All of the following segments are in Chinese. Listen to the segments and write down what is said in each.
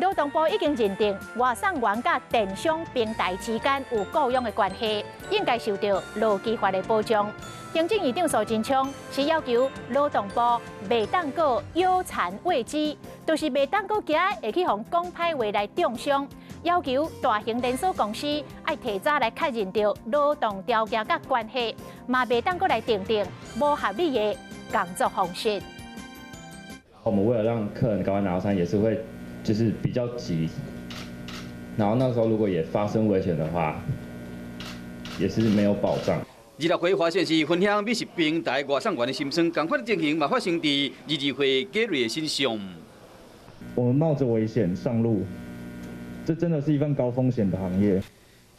劳动部已经认定外送员甲电商平台之间有雇佣的关系，应该受到劳基法的保障。行政院长苏贞昌是要求劳动部袂当个有残为之，就是袂当个惊会去互公歹话来中伤。要求大型连锁公司要提早来确认到劳动条件甲关系，嘛袂当个来订定无合理的工作方式。我们为了让客人赶快拿到餐，也是会就是比较急，然后那时候如果也发生危险的话，也是没有保障。26回发现是分享美食平台外送员的心声，同款的情形嘛发生伫22回Gary的身上。我们冒着危险上路，这真的是一份高风险的行业。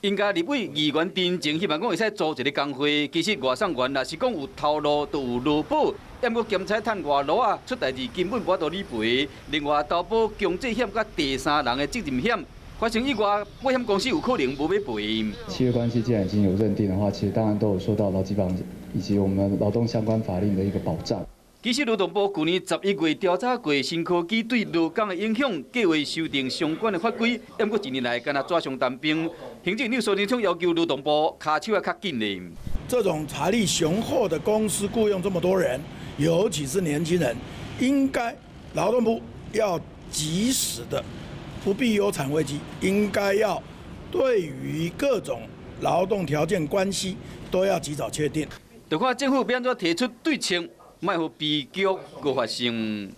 因家立委议员真情希望讲会使组一个工会，其实外送员若是讲有头路，就有路保。要搁兼差趁外劳啊，出代志根本无法度理赔。另外，投保强制险甲第三人的责任险，发生意外，保险公司有可能无要赔。契约关系既然已经有认定的话，其实当然都有受到劳基法以及我们劳动相关法令的一个保障。其实劳动部去年11月调查过新科技对劳工的影响，计划修订相关的法规。不过一年来，敢若纸上谈兵。行政院苏贞昌要求劳动部卡手要较紧的。这种财力雄厚的公司雇佣这么多人，尤其是年轻人，应该劳动部要及时的，不必有产危机，应该要对于各种劳动条件关系都要及早确定。就看政府要安怎提出对策，莫互悲剧搁发生。